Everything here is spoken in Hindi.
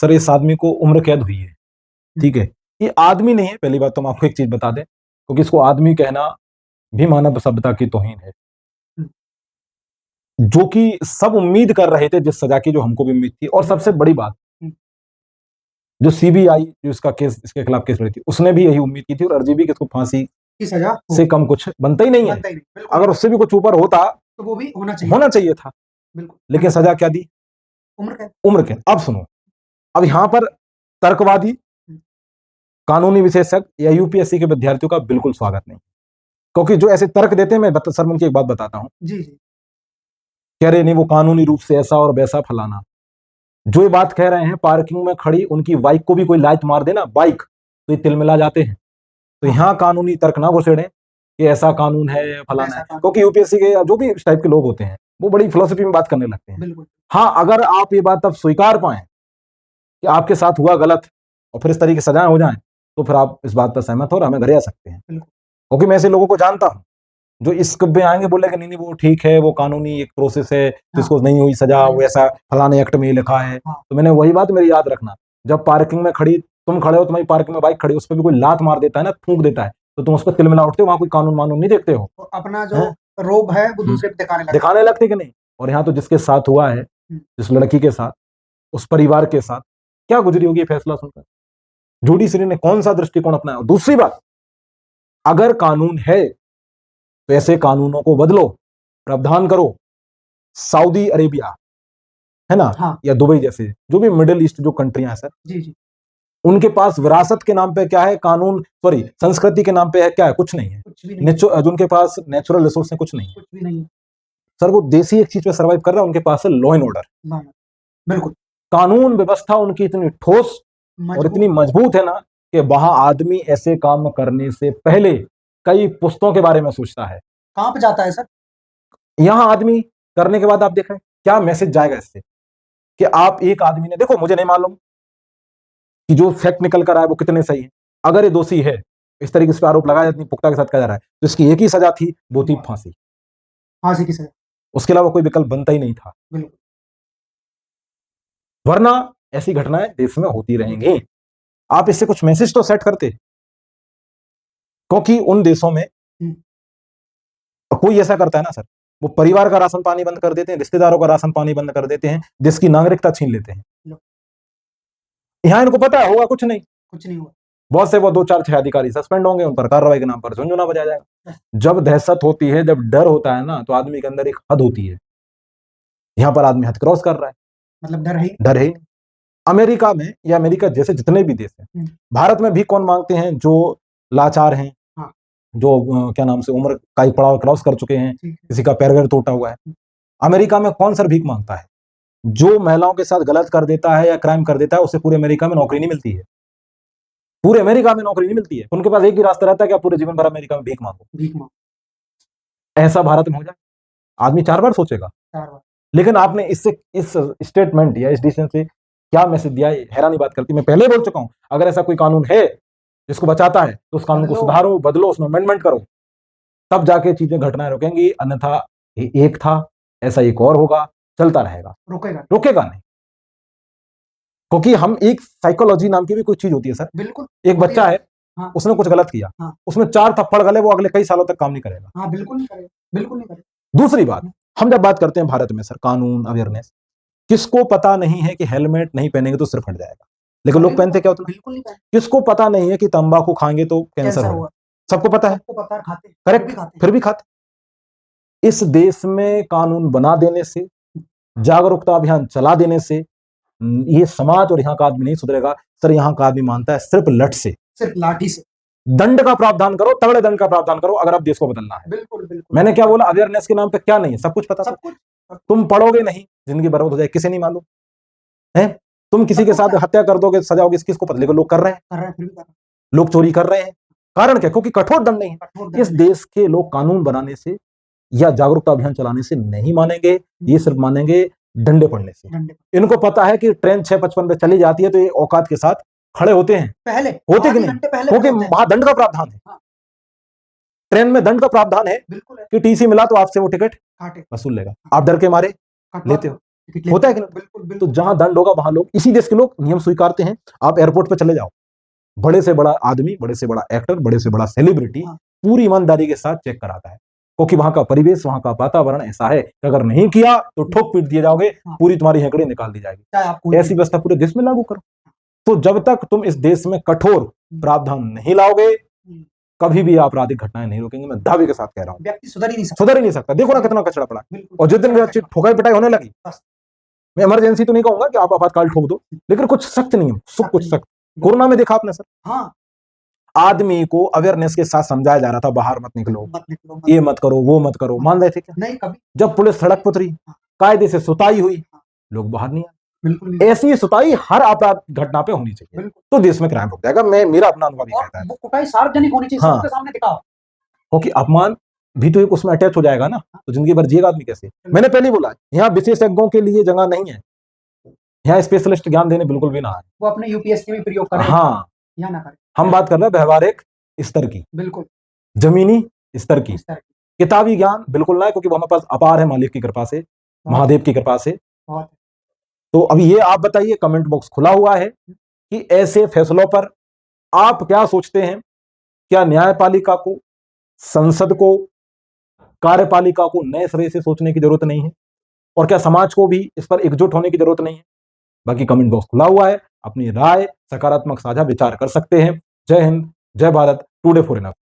सर इस आदमी को उम्र कैद हुई है, ठीक है, ये आदमी नहीं है। पहली बात तो हम आपको एक चीज बता दें, क्योंकि इसको आदमी कहना भी मानव सभ्यता की तौहीन है। जो कि सब उम्मीद कर रहे थे जिस सजा की, जो हमको भी उम्मीद थी। और सबसे बड़ी बात, जो सीबीआई जो इसका केस, इसके खिलाफ केस लड़ी थी, उसने भी यही उम्मीद की थी और आरजीबी की इसको फांसी की सजा से कम कुछ बनता ही नहीं है। अगर उससे भी कुछ ऊपर होता तो वो भी होना चाहिए था। बिल्कुल। लेकिन सजा क्या दी? उम्र कैद। अब सुनो, अब यहां पर तर्कवादी, कानूनी विशेषज्ञ या यूपीएससी के विद्यार्थियों का बिल्कुल स्वागत नहीं, क्योंकि जो ऐसे तर्क देते हैं, मैं सर उनकी एक बात बताता हूं जी जी, कह रहे नहीं वो कानूनी रूप से ऐसा और वैसा फलाना। जो ये बात कह रहे हैं, पार्किंग में खड़ी उनकी बाइक को भी कोई लात मार देना बाइक, तो ये तिलमिला जाते हैं। तो यहाँ कानूनी तर्क ना घुसेड़े कि ऐसा कानून है फलाना है, क्योंकि यूपीएससी के जो भी इस टाइप के लोग होते हैं वो बड़ी फिलोसफी में बात करने लगते हैं। हाँ, अगर आप ये बात अब स्वीकार पाए कि आपके साथ हुआ गलत और फिर इस तरीके से सजाएं हो जाएं, तो फिर आप इस बात पर सहमत हो और हमें घरे आ सकते हैं। क्योंकि मैं ऐसे लोगों को जानता हूं जो इस पे आएंगे, बोले कि नहीं वो ठीक है, वो कानूनी एक प्रोसेस है, जिसको नहीं हुई सजा वो ऐसा फलाने एक्ट में लिखा है। तो मैंने वही बात मेरी याद रखना, जब पार्किंग में खड़ी तुम खड़े हो, तुम्हारी पार्किंग में बाइक खड़ी, उस पर भी कोई लात मार देता है ना, थूक देता है, तो तुम उस पर तिलमिला उठते हो, वहां कोई कानून मानून नहीं देखते हो, तो अपना जो रोब है वो दूसरे पे दिखाने लगते कि नहीं। और यहाँ तो जिसके साथ हुआ है, जिस लड़की के साथ, उस परिवार के साथ क्या गुजरी होगी फैसला सुनकर, जुडिशरी ने कौन सा दृष्टिकोण अपनाया। दूसरी बात, अगर कानून है तो ऐसे कानूनों को बदलो, प्रावधान करो। सऊदी अरेबिया है ना, हाँ, या दुबई जैसे जो भी मिडिल ईस्ट जो कंट्रियां हैं सर, जी जी, उनके पास विरासत के नाम पे क्या है कानून, सॉरी संस्कृति के नाम पे है क्या है, कुछ नहीं है। उनके पास नेचुरल रिसोर्स है, कुछ नहीं है सर। वो देसी एक चीज पे सर्वाइव कर रहा है, उनके पास है लॉ एंड ऑर्डर। बिल्कुल, कानून व्यवस्था उनकी इतनी ठोस और इतनी मजबूत है ना कि वहां आदमी ऐसे काम करने से पहले कई पुस्तकों के बारे में सोचता है, कांप जाता है सर। यहां आदमी करने के बाद आप देखें क्या मैसेज जाएगा इससे, कि आप एक आदमी ने, देखो मुझे नहीं मालूम कि जो फैक्ट निकल कर आए वो कितने सही है, अगर ये दोषी है, इस तरीके से आरोप लगाया इतनी पुख्ता के साथ कहा जा रहा है, तो इसकी एक ही सजा थी, वो थी फांसी। फांसी की सजा, उसके अलावा कोई विकल्प बनता ही नहीं था। वरना ऐसी घटनाएं देश में होती रहेंगी। आप इससे कुछ मैसेज तो सेट करते, क्योंकि उन देशों में कोई ऐसा करता है ना सर, वो परिवार का राशन पानी बंद कर देते हैं, रिश्तेदारों का राशन पानी बंद कर देते हैं, देश की नागरिकता छीन लेते हैं। यहां इनको पता है होगा कुछ नहीं हुआ, बहुत से वो 2-4-6 अधिकारी सस्पेंड होंगे, उन पर कार्रवाई के नाम पर झुंझुना बजाया जाएगा। जब दहशत होती है, जब डर होता है ना, तो आदमी के अंदर एक हद होती है। यहां पर आदमी हद क्रॉस कर रहा है, मतलब डर है। अमेरिका में या अमेरिका जैसे जितने भी देश हैं, भारत में भी कौन मांगते हैं? जो लाचार हैं, जो क्या नाम से उम्र का एक पड़ाव क्रॉस कर चुके हैं, किसी का पैर वैर टूटा हुआ है। अमेरिका में कौन सर भीख मांगता है? जो महिलाओं के साथ गलत कर देता है या क्राइम कर देता है, उसे पूरे अमेरिका में नौकरी नहीं मिलती है, पूरे अमेरिका में नौकरी नहीं मिलती है। उनके पास एक ही रास्ता रहता है कि आप पूरे जीवन भर अमेरिका में भीख मांगो। ऐसा भारत में हो जाए, आदमी 4 बार सोचेगा। लेकिन आपने इससे, इस स्टेटमेंट या इस डिसीजन से क्या मैसेज दिया है, हैरानी बात करती। मैं पहले बोल चुका हूं, अगर ऐसा कोई कानून है जिसको बचाता है, तो उस कानून को सुधारो, बदलो, उसमें अमेंडमेंट करो, तब जाके चीजें घटनाएं रुकेंगी। अन्यथा एक था, ऐसा एक और होगा, चलता रहेगा, रुकेगा नहीं। क्योंकि हम एक साइकोलॉजी नाम की भी कोई चीज होती है सर। बिल्कुल, एक बच्चा है, उसने कुछ गलत किया, उसमें 4 थप्पड़ गले, वो अगले कई सालों तक काम नहीं करेगा। बिल्कुल नहीं करेगा। दूसरी बात, हम जब बात करते हैं भारत में सर कानून अवेयरनेस, किसको पता नहीं है कि हेलमेट नहीं पहनेंगे तो सिर फट जाएगा, लेकिन लोग पहनते क्या होता है? बिल्कुल नहीं पहनते। किसको पता नहीं है कि तंबाकू खाएंगे तो कैंसर होगा? सबको पता है, करेक्ट, फिर भी खाते। इस देश में कानून बना देने से, जागरूकता अभियान चला देने से ये समाज और यहाँ का आदमी नहीं सुधरेगा सर। यहाँ का आदमी मानता है सिर्फ लठ से, सिर्फ लाठी से। दंड का प्रावधान करो, तगड़े दंड का प्रावधान करो, अगर आप देश को बदलना है। बिल्कुल बिल्कुल। मैंने क्या बोला, अवेयरनेस के नाम पे क्या नहीं है, सब कुछ पता, सब कुछ। तुम पढ़ोगे नहीं, जिंदगी बर्बाद हो जाए, किसे नहीं मालूम है। तुम किसी के साथ हत्या कर दोगे, सजा होगी, किसको पता, लेकिन लोग कर रहे हैं, लोग चोरी कर रहे हैं। कारण क्या? क्योंकि कठोर दंड नहीं है। इस देश के लोग कानून बनाने से या जागरूकता अभियान चलाने से नहीं मानेंगे, ये सिर्फ मानेंगे डंडे पड़ने से। इनको पता है कि ट्रेन 6:55 पे चली जाती है तो ये औकात के साथ खड़े होते हैं, पहले होते कि नहीं? क्योंकि वहां दंड का प्रावधान है, ट्रेन में दंड का प्रावधान है कि टीसी मिला तो आपसे वो टिकट वसूल लेगा। आप डर के मारे लेते हो, टिकट होता है कि नहीं? बिल्कुल तो बिल्कुल जहां दंड होगा वहां लोग, इसी देश के लोग नियम स्वीकारते हैं। आप एयरपोर्ट पे चले जाओ, बड़े से बड़ा आदमी, बड़े से बड़ा एक्टर, बड़े से बड़ा सेलिब्रिटी हाँ। पूरी ईमानदारी के साथ चेक कराता है, क्योंकि वहां का परिवेश, वहां का वातावरण ऐसा है कि अगर नहीं किया तो ठोक पीट दिए जाओगे, हाँ। पूरी तुम्हारी हेकड़ी निकाल दी जाएगी। चाहे आप कोई ऐसी व्यवस्था पूरे देश में लागू करो। तो जब तक तुम इस देश में कठोर प्रावधान नहीं लाओगे, कभी भी आपराधिक घटनाएं नहीं रोकेंगे। मैं दावे के साथ कह रहा हूं, व्यक्ति सुधर ही नहीं सकता। सुधर ही नहीं सकता। देखो ना कितना कचरा पड़ा। बिल्कुल। और जिस दिन ठोकाई पिटाई होने लगी, बस। मैं इमरजेंसी तो नहीं कहूंगा कि आप आपातकाल ठोक दो, लेकिन कुछ सख्त नियम, कुछ सख्त। कोरोना में देखा आपने सर, हाँ, आदमी को अवेयरनेस के साथ समझाया जा रहा था, बाहर मत निकलो, ये मत करो, वो मत करो। मान रहे थे क्या? नहीं कभी। जब पुलिस सड़क पर उतरी, कायदे से सुताई हुई, लोग बाहर नहीं आए। बिल्कुल नहीं। ऐसी सुताई हर अपराध घटना पे होनी चाहिए, बिल्कुल। तो देश में क्राइम रुक जाएगा। मैं, मेरा अपना अनुभव ये और कहता है। वो कुटाई सार्वजनिक होनी चाहिए, हाँ। सबके सामने दिखाओ। क्योंकि अपमान भी तो एक उसमें अटैच हो जाएगा ना, तो जिंदगी भर जिएगा आदमी कैसे? मैंने पहले ही बोला, यहाँ विशेषज्ञों के लिए जगह नहीं है, यहाँ स्पेशलिस्ट ज्ञान देने बिल्कुल भी ना है। वो अपने यूपीएससी में प्रयोग करें, हाँ, या ना करें। हम बात कर रहे हैं व्यवहारिक स्तर की, बिल्कुल जमीनी स्तर की। इस तरह की। किताबी ज्ञान बिल्कुल ना है, क्योंकि वो हमारे पास अपार है मालिक की कृपा से, महादेव की कृपा से। बहुत। तो अभी ये आप बताइए, कमेंट बॉक्स खुला हुआ है कि ऐसे फैसलों पर आप क्या सोचते हैं? क्या न्यायपालिका को, संसद को, कार्यपालिका को नए सिरे से सोचने की जरूरत नहीं है? और क्या समाज को भी इस पर एकजुट होने की जरूरत नहीं है? बाकी कमेंट बॉक्स खुला हुआ है, अपनी राय सकारात्मक साझा विचार कर सकते हैं। जय हिंद, जय भारत, टुडे फॉर इनफ।